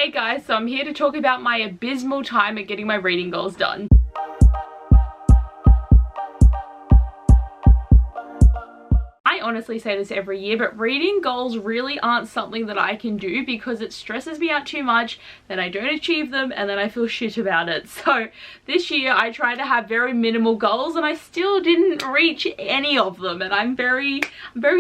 Hey guys, so I'm here to talk about my abysmal time at getting my reading goals done. I honestly say this every year, but reading goals really aren't something that I can do because it stresses me out too much, then I don't achieve them, and then I feel shit about it. So this year I tried to have very minimal goals and I still didn't reach any of them, and I'm very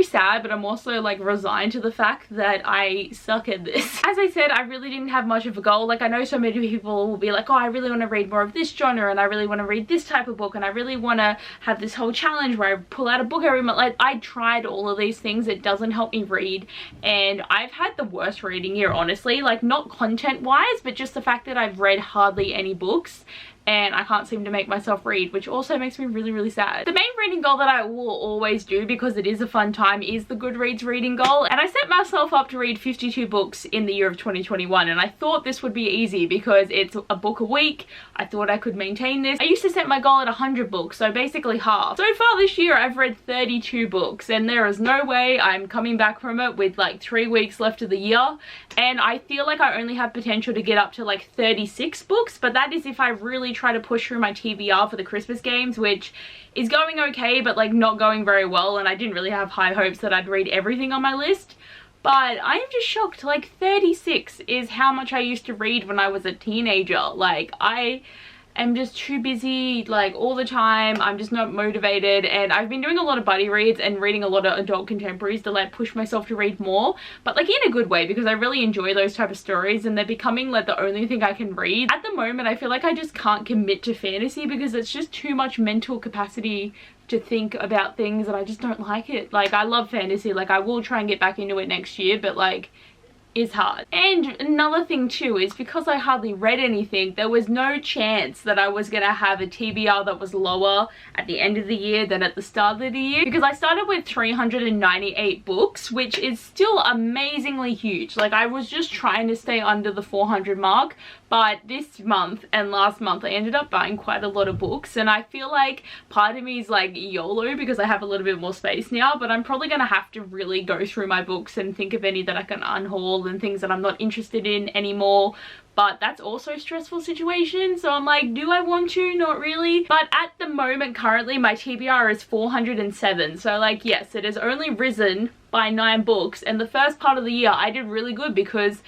sad, but I'm also like resigned to the fact that I suck at this. As I said, I really didn't have much of a goal. Like, I know so many people will be like, oh, I really want to read more of this genre, and I really want to read this type of book, and I really want to have this whole challenge where I pull out a book every month. Like, I tried all of these things. It doesn't help me read, and I've had the worst reading year, honestly. Like, not content wise, but just the fact that I've read hardly any books and I can't seem to make myself read, which also makes me really sad. The main reading goal that I will always do, because it is a fun time, is the Goodreads reading goal, and I set myself up to read 52 books in the year of 2021, and I thought this would be easy because it's a book a week. I thought I could maintain this. I used to set my goal at 100 books, so basically half. So far this year I've read 32 books, and there is no way I'm coming back from it with like 3 weeks left of the year, and I feel like I only have potential to get up to like 36 books, but that is if I really try to push through my TBR for the Christmas games, which is going okay, but like not going very well, and I didn't really have high hopes that I'd read everything on my list. But I am just shocked. Like, 36 is how much I used to read when I was a teenager. Like, I am just too busy, like, all the time. I'm just not motivated, and I've been doing a lot of buddy reads and reading a lot of adult contemporaries to like push myself to read more, but like in a good way, because I really enjoy those type of stories, and they're becoming like the only thing I can read. At the moment I feel like I just can't commit to fantasy because it's just too much mental capacity to think about things, and I just don't like it. Like, I love fantasy, like I will try and get back into it next year, but like, is hard. And another thing too is because I hardly read anything, there was no chance that I was gonna have a TBR that was lower at the end of the year than at the start of the year, because I started with 398 books, which is still amazingly huge. Like, I was just trying to stay under the 400 mark, but this month and last month I ended up buying quite a lot of books, and I feel like part of me is like YOLO because I have a little bit more space now, but I'm probably gonna have to really go through my books and think of any that I can unhaul and things that I'm not interested in anymore. But that's also a stressful situation, so I'm like, do I want to? Not really. But at the moment, currently, my TBR is 407, so like, yes, it has only risen by 9 books, and the first part of the year I did really good because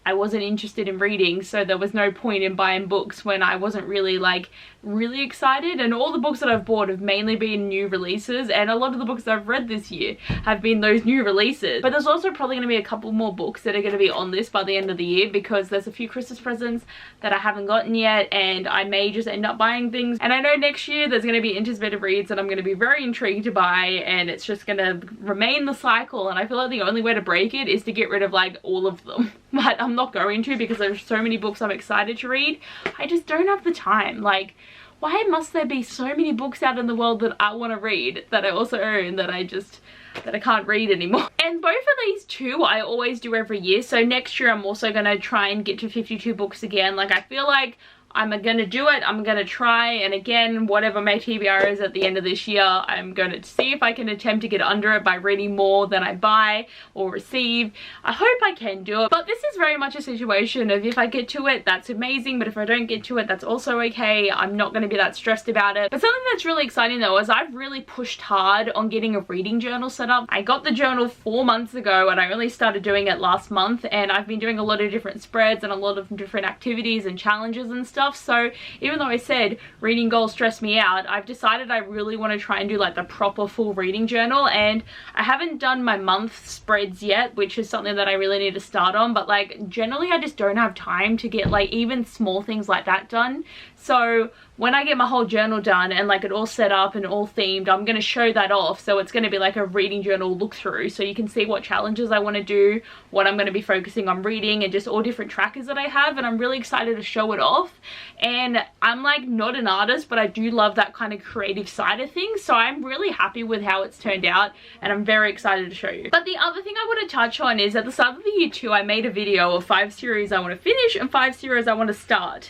I wasn't interested in reading, so there was no point in buying books when I wasn't really like really excited, and all the books that I've bought have mainly been new releases, and a lot of the books that I've read this year have been those new releases. But there's also probably going to be a couple more books that are going to be on this by the end of the year, because there's a few Christmas presents that I haven't gotten yet, and I may just end up buying things. And I know next year there's going to be anticipated reads that I'm going to be very intrigued to buy, and it's just going to remain the cycle, and I feel like the only way to break it is to get rid of like all of them. But I'm not going to, because there's so many books I'm excited to read. I just don't have the time. Like, why must there be so many books out in the world that I want to read that I also own that I can't read anymore? And both of these two I always do every year, so next year I'm also going to try and get to 52 books again. Like, I feel like I'm gonna do it, I'm gonna try, and again, whatever my TBR is at the end of this year, I'm gonna see if I can attempt to get under it by reading more than I buy or receive. I hope I can do it, but this is very much a situation of if I get to it, that's amazing, but if I don't get to it, that's also okay. I'm not gonna be that stressed about it. But something that's really exciting though is I've really pushed hard on getting a reading journal set up. I got the journal 4 months ago, and I only started doing it last month, and I've been doing a lot of different spreads and a lot of different activities and challenges and stuff. So even though I said reading goals stress me out, I've decided I really want to try and do like the proper full reading journal, and I haven't done my month spreads yet, which is something that I really need to start on. But like, generally I just don't have time to get like even small things like that done. So when I get my whole journal done and like it all set up and all themed, I'm going to show that off. So it's going to be like a reading journal look through, so you can see what challenges I want to do, what I'm going to be focusing on reading, and just all different trackers that I have. And I'm really excited to show it off. And I'm like not an artist, but I do love that kind of creative side of things, so I'm really happy with how it's turned out, and I'm very excited to show you. But the other thing I want to touch on is at the start of the year too, I made a video of 5 series I want to finish and 5 series I want to start.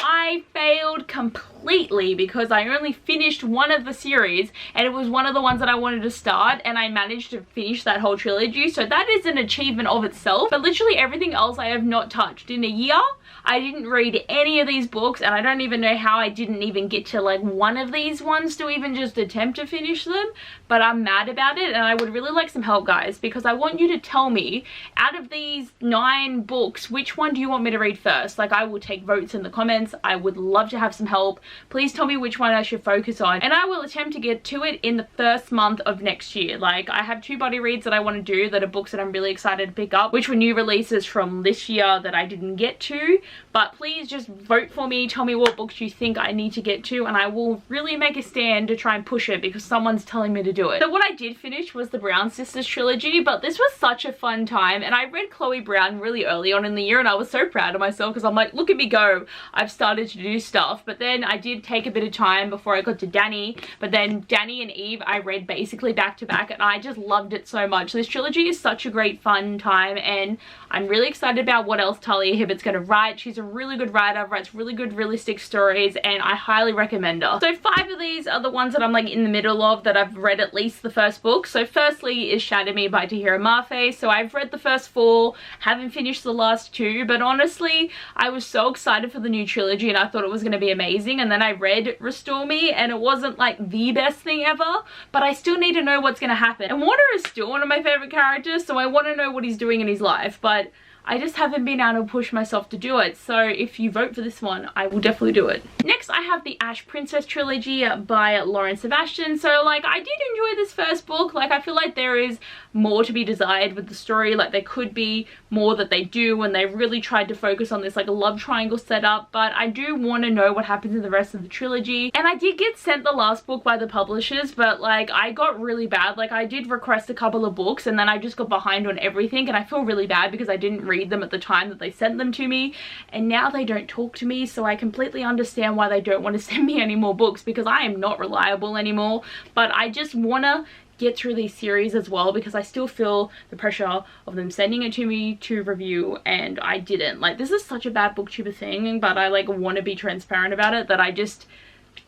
I failed completely because I only finished one of the series, and it was one of the ones that I wanted to start, and I managed to finish that whole trilogy. So that is an achievement of itself. But literally everything else I have not touched. In a year, I didn't read any of these books, and I don't even know how I didn't even get to like one of these ones to even just attempt to finish them. But I'm mad about it, and I would really like some help, guys, because I want you to tell me, out of these 9 books, which one do you want me to read first? Like, I will take votes in the comments. I would love to have some help. Please tell me which one I should focus on, and I will attempt to get to it in the first month of next year. Like, I have 2 buddy reads that I want to do that are books that I'm really excited to pick up, which were new releases from this year that I didn't get to. But please just vote for me, tell me what books you think I need to get to, and I will really make a stand to try and push it because someone's telling me to do it. So what I did finish was the Brown Sisters trilogy, but this was such a fun time, and I read Chloe Brown really early on in the year, and I was so proud of myself because I'm like, look at me go, I've started to do stuff. But then I did take a bit of time before I got to Danny, but then Danny and Eve I read basically back to back, and I just loved it so much. This trilogy is such a great fun time, and I'm really excited about what else Talia Hibbert's going to write. She's a really good writer, writes really good realistic stories, and I highly recommend her. So 5 of these are the ones that I'm like in the middle of, that I've read at least the first book. So firstly is Shatter Me by Tahira Mafe. So I've read the first 4, haven't finished the last 2, but honestly I was so excited for the new trilogy and I thought it was going to be amazing, and then I read Restore Me and it wasn't like the best thing ever, but I still need to know what's going to happen. And Warner is still one of my favorite characters, so I want to know what he's doing in his life, but I just haven't been able to push myself to do it. So if you vote for this one, I will definitely do it. Next, I have the Ash Princess trilogy by Lauren Sebastian. So like, I did enjoy this first book. Like, I feel like there is more to be desired with the story. Like, there could be more that they do, and they really tried to focus on this like a love triangle setup, but I do want to know what happens in the rest of the trilogy. And I did get sent the last book by the publishers, but like, I got really bad. Like, I did request a couple of books and then I just got behind on everything, and I feel really bad because I didn't read them at the time that they sent them to me, and now they don't talk to me. So I completely understand why they don't want to send me any more books, because I am not reliable anymore. But I just want to get through these series as well, because I still feel the pressure of them sending it to me to review, and I didn't. Like, this is such a bad booktuber thing, but I like want to be transparent about it, that I just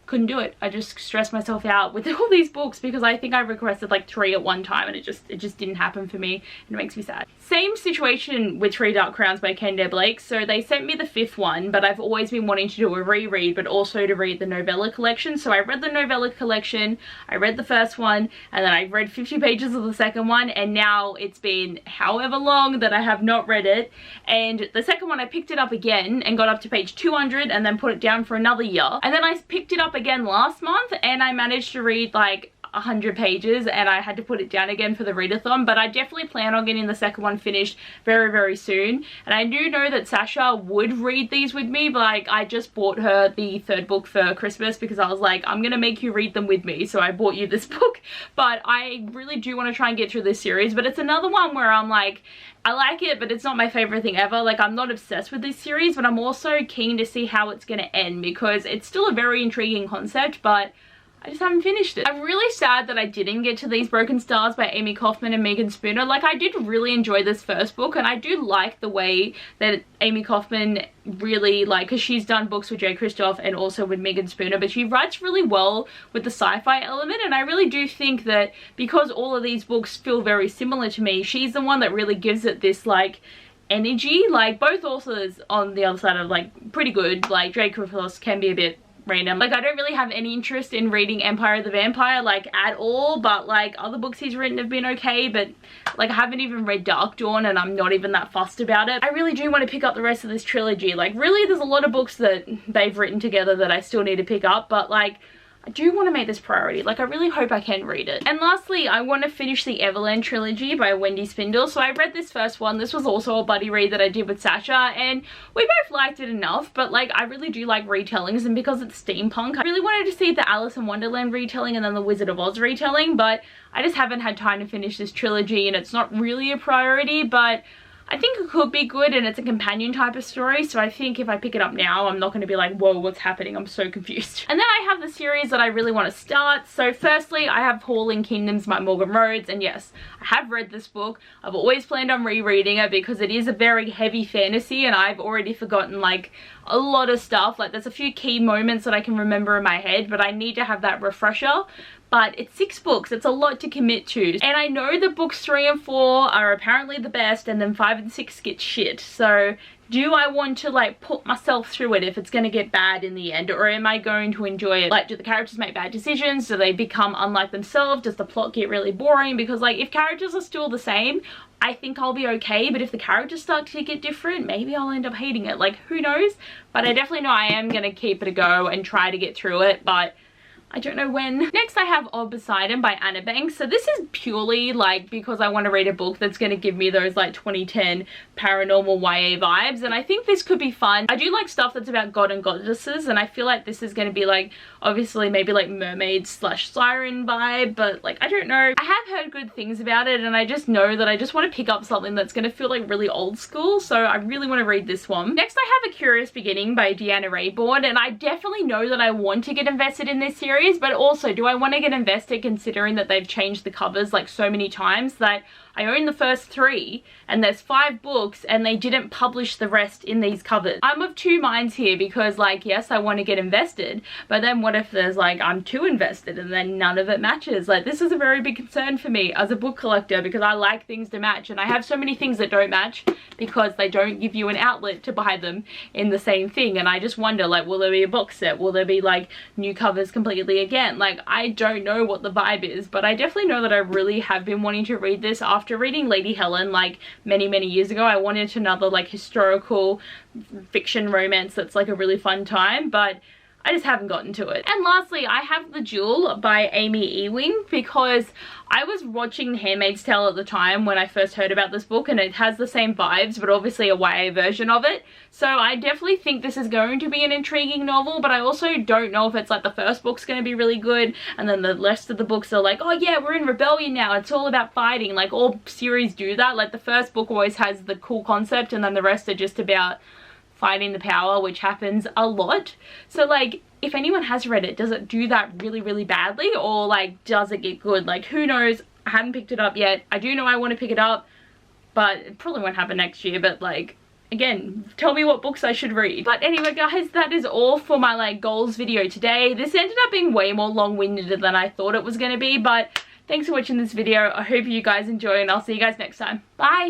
couldn't do it. I just stressed myself out with all these books because I think I requested like 3 at one time, and it just didn't happen for me, and it makes me sad. Same situation with 3 Dark Crowns by Abbeyleec. So they sent me the 5th one, but I've always been wanting to do a reread, but also to read the novella collection. So I read the novella collection, I read the first one, and then I read 50 pages of the second one, and now it's been however long that I have not read it. And the second one, I picked it up again and got up to page 200 and then put it down for another year. And then I picked it up again last month and I managed to read like 100 pages, and I had to put it down again for the readathon. But I definitely plan on getting the second one finished very, very soon. And I do know that Sasha would read these with me, but like, I just bought her the 3rd book for Christmas because I was like, I'm gonna make you read them with me, so I bought you this book. But I really do want to try and get through this series, but it's another one where I'm like, I like it, but it's not my favorite thing ever. Like, I'm not obsessed with this series, but I'm also keen to see how it's gonna end, because it's still a very intriguing concept, but I just haven't finished it. I'm really sad that I didn't get to These Broken Stars by Amy Kaufman and Megan Spooner. Like, I did really enjoy this first book, and I do like the way that Amy Kaufman really, like, because she's done books with Jay Kristoff and also with Megan Spooner, but she writes really well with the sci-fi element. And I really do think that because all of these books feel very similar to me, she's the one that really gives it this like energy. Like, both authors on the other side are like pretty good. Like, Jay Kristoff can be a bit random. Like, I don't really have any interest in reading Empire of the Vampire like at all, but like, other books he's written have been okay. But like, I haven't even read Dark Dawn, and I'm not even that fussed about it. I really do want to pick up the rest of this trilogy. Like, really, there's a lot of books that they've written together that I still need to pick up, but like, I do want to make this priority. Like, I really hope I can read it. And lastly, I want to finish the Everland trilogy by Wendy Spindle. So I read this first one. This was also a buddy read that I did with Sasha, and we both liked it enough, but like, I really do like retellings, and because it's steampunk, I really wanted to see the Alice in Wonderland retelling and then the Wizard of Oz retelling, but I just haven't had time to finish this trilogy, and it's not really a priority. But I think it could be good, and it's a companion type of story, so I think if I pick it up now, I'm not going to be like, whoa, what's happening? I'm so confused. And then I have the series that I really want to start. So firstly, I have Fallen Kingdoms by Morgan Rhodes, and yes, I have read this book. I've always planned on rereading it because it is a very heavy fantasy, and I've already forgotten like a lot of stuff. Like, there's a few key moments that I can remember in my head, but I need to have that refresher. But it's 6 books, it's a lot to commit to. And I know that books 3 and 4 are apparently the best, and then 5 and 6 get shit. So do I want to like put myself through it if it's going to get bad in the end, or am I going to enjoy it? Like, do the characters make bad decisions? Do they become unlike themselves? Does the plot get really boring? Because like, if characters are still the same, I think I'll be okay, but if the characters start to get different, maybe I'll end up hating it. Like, who knows? But I definitely know I am going to keep it a go and try to get through it, but I don't know when. Next I have Of Poseidon by Anna Banks. So this is purely like because I want to read a book that's going to give me those like 2010 paranormal YA vibes, and I think this could be fun. I do like stuff that's about god and goddesses, and I feel like this is going to be like obviously maybe like mermaid slash siren vibe, but like I don't know. I have heard good things about it, and I just know that I just want to pick up something that's going to feel like really old school, so I really want to read this one. Next I have A Curious Beginning by Deanna Raybourn, and I definitely know that I want to get invested in this series, but also do I want to get invested considering that they've changed the covers like so many times that I own the first 3 and there's 5 books and they didn't publish the rest in these covers. I'm of 2 minds here because like, yes, I want to get invested, but then what if there's like I'm too invested and then none of it matches? Like, this is a very big concern for me as a book collector because I like things to match, and I have so many things that don't match because they don't give you an outlet to buy them in the same thing, and I just wonder like, will there be a box set? Will there be like new covers completely again? Like, I don't know what the vibe is, but I definitely know that I really have been wanting to read this. After reading Lady Helen like many years ago, I wanted another like historical fiction romance that's like a really fun time, but I just haven't gotten to it. And lastly, I have The Jewel by Amy Ewing because I was watching The Handmaid's Tale at the time when I first heard about this book, and it has the same vibes but obviously a YA version of it. So I definitely think this is going to be an intriguing novel, but I also don't know if it's like the first book's going to be really good and then the rest of the books are like, oh yeah, we're in rebellion now, it's all about fighting. Like, all series do that. Like, the first book always has the cool concept and then the rest are just about fighting the power, which happens a lot. So like, if anyone has read it, does it do that really badly, or like does it get good? Like, who knows? I haven't picked it up yet. I do know I want to pick it up, but it probably won't happen next year. But like, again, tell me what books I should read. But anyway guys, that is all for my like goals video today. This ended up being way more long-winded than I thought it was going to be, but thanks for watching this video. I hope you guys enjoy, and I'll see you guys next time. Bye!